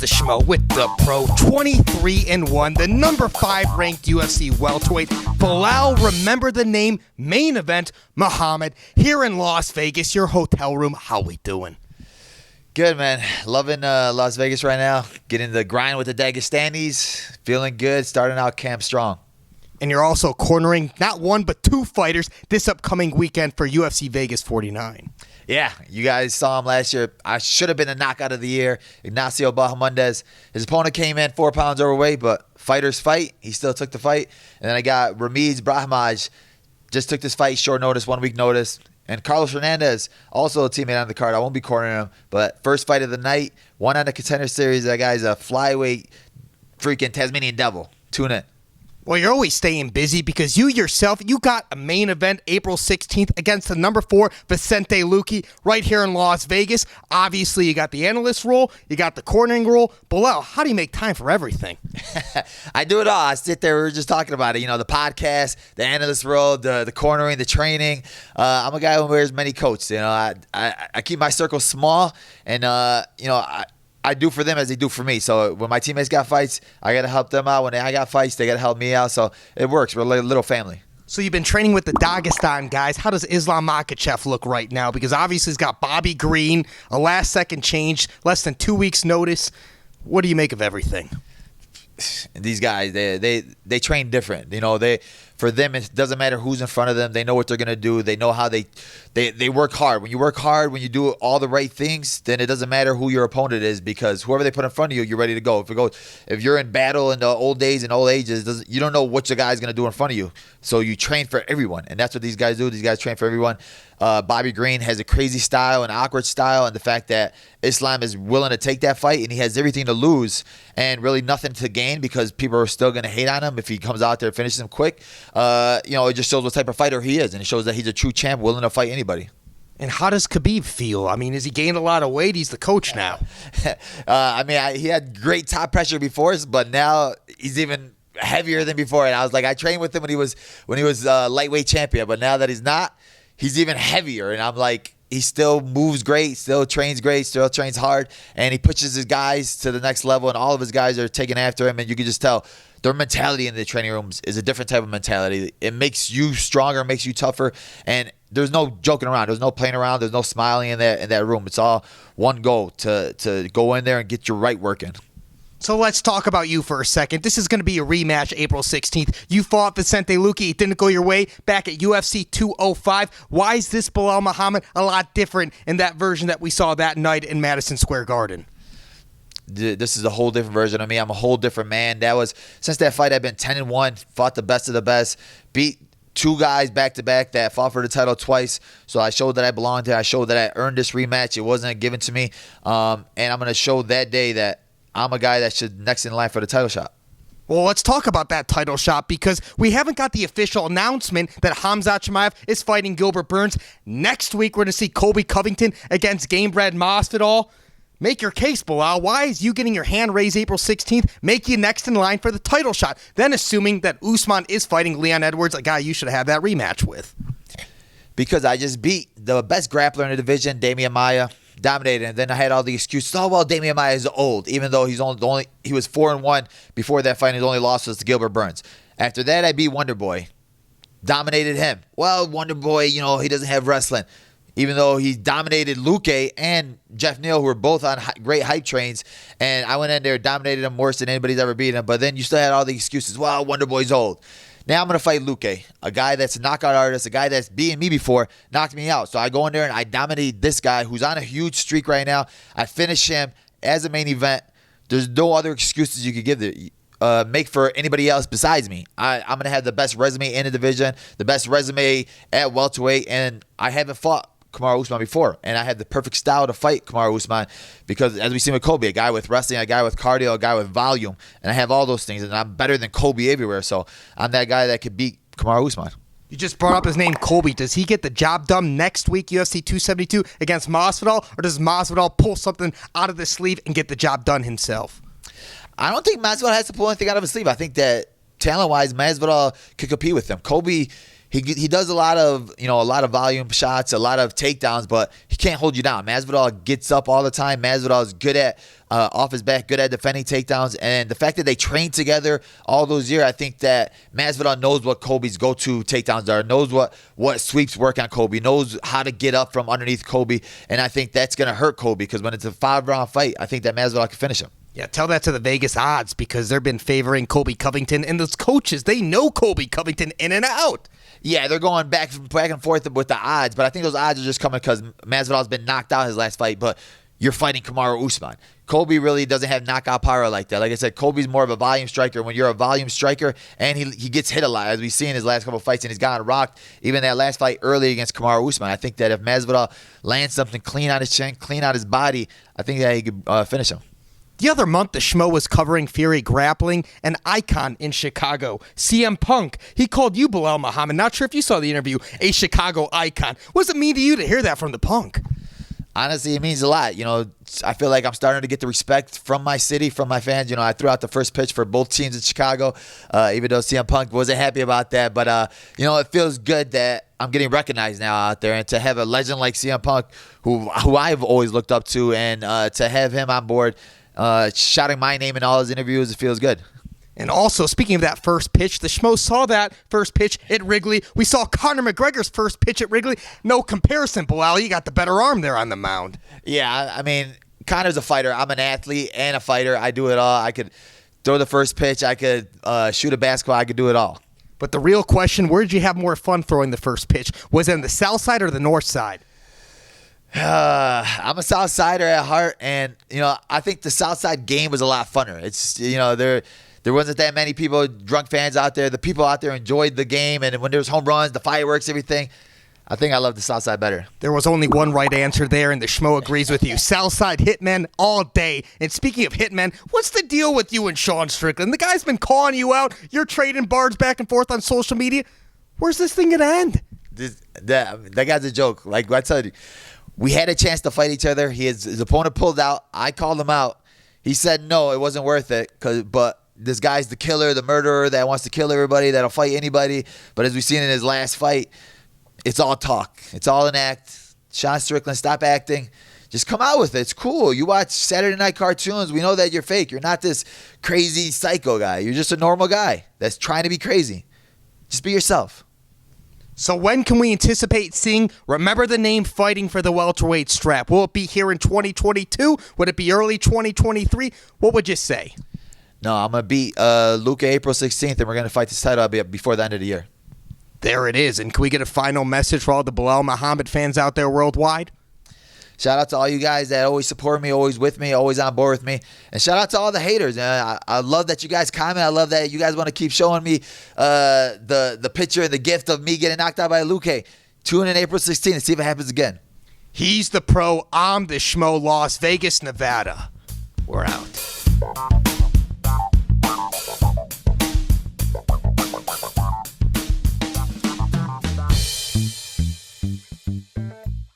the Schmo with the Pro. 23-1, the number 5 ranked UFC welterweight Belal. Remember the name. Main event, Muhammad, here in Las Vegas. Your hotel room. How we doing? Good, man. Loving Las Vegas right now. Getting the grind with the Dagestanis. Feeling good. Starting out camp strong. And you're also cornering not one but 2 fighters this upcoming weekend for UFC Vegas 49. Yeah, you guys saw him last year. I should have been the knockout of the year. Ignacio Bahamondes. His opponent came in 4 pounds overweight, but fighters fight. He still took the fight. And then I got Ramiz Brahimaj. Just took this fight short notice, 1 week notice. And Carlos Hernandez, also a teammate on the card. I won't be cornering him, but first fight of the night. One on the Contender Series. That guy's a flyweight freaking Tasmanian devil. Tune in. Well, you're always staying busy because you yourself, you got a main event April 16th against the number 4 Vicente Luque right here in Las Vegas. Obviously, you got the analyst role, you got the cornering role. Belal, how do you make time for everything? I do it all. I sit there, we were just talking about it, you know, the podcast, the analyst role, the cornering, the training. I'm a guy who wears many coats. You know, I keep my circle small, and, you know, I do for them as they do for me. So when my teammates got fights, I got to help them out. When I got fights, they got to help me out. So it works. We're a little family. So you've been training with the Dagestan guys. How does Islam Makhachev look right now? Because obviously he's got Bobby Green, a last-second change, less than 2 weeks' notice. What do you make of everything? These guys, they train different. You know, for them, it doesn't matter who's in front of them. They know what they're going to do. They know how they work hard. When you work hard, when you do all the right things, then it doesn't matter who your opponent is, because whoever they put in front of you, you're ready to go. If you're in battle in the old days and old ages, you don't know what your guy's going to do in front of you. So you train for everyone, and that's what these guys do. These guys train for everyone. Bobby Green has a crazy style, an awkward style, and the fact that Islam is willing to take that fight, and he has everything to lose and really nothing to gain, because people are still going to hate on him if he comes out there and finishes him quick. You know, it just shows what type of fighter he is, and it shows that he's a true champ willing to fight anybody. And how does Khabib feel? I mean, has he gained a lot of weight? He's the coach now. I mean, he had great top pressure before, but now he's even heavier than before. And I was like, I trained with him when he was lightweight champion, but now that he's not, he's even heavier. And I'm like, he still moves great, still trains great, still trains hard, and he pushes his guys to the next level, and all of his guys are taking after him, and you can just tell their mentality in the training rooms is a different type of mentality. It makes you stronger, makes you tougher, and there's no joking around. There's no playing around. There's no smiling in that room. It's all one goal, to go in there and get your right working. So let's talk about you for a second. This is going to be a rematch April 16th. You fought Vicente Luque. It didn't go your way back at UFC 205. Why is this Belal Muhammad a lot different in that version that we saw that night in Madison Square Garden? This is a whole different version of me. I'm a whole different man. Since that fight, I've been 10-1, fought the best of the best, beat 2 guys back-to-back that fought for the title twice. So I showed that I belonged there. I showed that I earned this rematch. It wasn't given to me. And I'm going to show that day that I'm a guy that should next in line for the title shot. Well, let's talk about that title shot, because we haven't got the official announcement that Khamzat Chimaev is fighting Gilbert Burns. Next week, we're going to see Colby Covington against Gamebred Masvidal. Make your case, Belal. Why is you getting your hand raised April 16th make you next in line for the title shot? Then assuming that Usman is fighting Leon Edwards, a guy you should have that rematch with. Because I just beat the best grappler in the division, Damian Maia. Dominated, and then I had all the excuses. Oh, well, Damian Maia is old, even though he was 4-1 before that fight. His only loss was to Gilbert Burns. After that, I beat Wonder Boy, dominated him. Well, Wonder Boy, you know, he doesn't have wrestling, even though he dominated Luque and Jeff Neal, who were both on great hype trains. And I went in there, dominated him worse than anybody's ever beaten him. But then you still had all the excuses. Well, Wonder Boy's old. Now I'm going to fight Luque, a guy that's a knockout artist, a guy that's beaten me before, knocked me out. So I go in there and I dominate this guy who's on a huge streak right now. I finish him as a main event. There's no other excuses you could give there. Make for anybody else besides me. I'm going to have the best resume in the division, the best resume at welterweight, and I haven't fought Kamaru Usman before, and I had the perfect style to fight Kamaru Usman, because as we see with Colby, a guy with wrestling, a guy with cardio, a guy with volume, and I have all those things, and I'm better than Colby everywhere, so I'm that guy that could beat Kamaru Usman. You just brought up his name, Colby. Does he get the job done next week, UFC 272 against Masvidal, or does Masvidal pull something out of the sleeve and get the job done himself? I don't think Masvidal has to pull anything out of his sleeve. I think that talent-wise, Masvidal could compete with him. Colby, he does a lot of volume shots, a lot of takedowns, but he can't hold you down. Masvidal gets up all the time. Masvidal is good at off his back, good at defending takedowns, and the fact that they trained together all those years, I think that Masvidal knows what Colby's go-to takedowns are, knows what sweeps work on Colby, knows how to get up from underneath Colby, and I think that's going to hurt Colby because when it's a 5-round fight, I think that Masvidal can finish him. Yeah, tell that to the Vegas odds because they've been favoring Colby Covington, and those coaches, they know Colby Covington in and out. Yeah, they're going back and forth with the odds, but I think those odds are just coming because Masvidal's been knocked out his last fight, but you're fighting Kamaru Usman. Colby really doesn't have knockout power like that. Like I said, Colby's more of a volume striker. When you're a volume striker, and he gets hit a lot, as we've seen in his last couple of fights, and he's gotten rocked. Even that last fight early against Kamaru Usman, I think that if Masvidal lands something clean on his chin, clean on his body, I think that he could finish him. The other month, the Schmo was covering Fury grappling, an icon in Chicago. CM Punk, he called you, Belal Muhammad. Not sure if you saw the interview, a Chicago icon. What does it mean to you to hear that from the Punk? Honestly, it means a lot. I feel like I'm starting to get the respect from my city, from my fans. I threw out the first pitch for both teams in Chicago, even though CM Punk wasn't happy about that. But, it feels good that I'm getting recognized now out there, and to have a legend like CM Punk, who I've always looked up to, and to have him on board, shouting my name in all his interviews, it feels good. And also, speaking of that first pitch, the Schmo saw that first pitch at Wrigley. We saw Conor McGregor's first pitch at Wrigley. No comparison, Belal. You got the better arm there on the mound. Yeah, I mean, Conor's a fighter. I'm an athlete and a fighter. I do it all. I could throw the first pitch. I could shoot a basketball. I could do it all. But the real question, where did you have more fun throwing the first pitch? Was it on the south side or the north side? I'm a South Sider at heart, and I think the South Side game was a lot funner. It's there wasn't that many people, drunk fans out there. The people out there enjoyed the game, and when there was home runs, the fireworks, everything. I think I love the South Side better. There was only one right answer there, and the Schmo agrees with you. South Side hitmen all day. And speaking of hitmen, what's the deal with you and Sean Strickland? The guy's been calling you out. You're trading bars back and forth on social media. Where's this thing gonna end? That guy's a joke. Like I told you. We had a chance to fight each other. His opponent pulled out. I called him out. He said no, it wasn't worth it. But this guy's the killer, the murderer that wants to kill everybody, that'll fight anybody. But as we've seen in his last fight, it's all talk. It's all an act. Sean Strickland, stop acting. Just come out with it. It's cool. You watch Saturday night cartoons. We know that you're fake. You're not this crazy psycho guy. You're just a normal guy that's trying to be crazy. Just be yourself. So when can we anticipate seeing Remember the Name fighting for the welterweight strap? Will it be here in 2022? Would it be early 2023? What would you say? No, I'm going to beat Luque April 16th, and we're going to fight this title before the end of the year. There it is. And can we get a final message for all the Belal Muhammad fans out there worldwide? Shout out to all you guys that always support me, always with me, always on board with me. And shout out to all the haters. I love that you guys comment. I love that you guys want to keep showing me the picture and the gift of me getting knocked out by Luque. Tune in April 16th and see if it happens again. He's the pro. I'm the Schmo, Las Vegas, Nevada. We're out.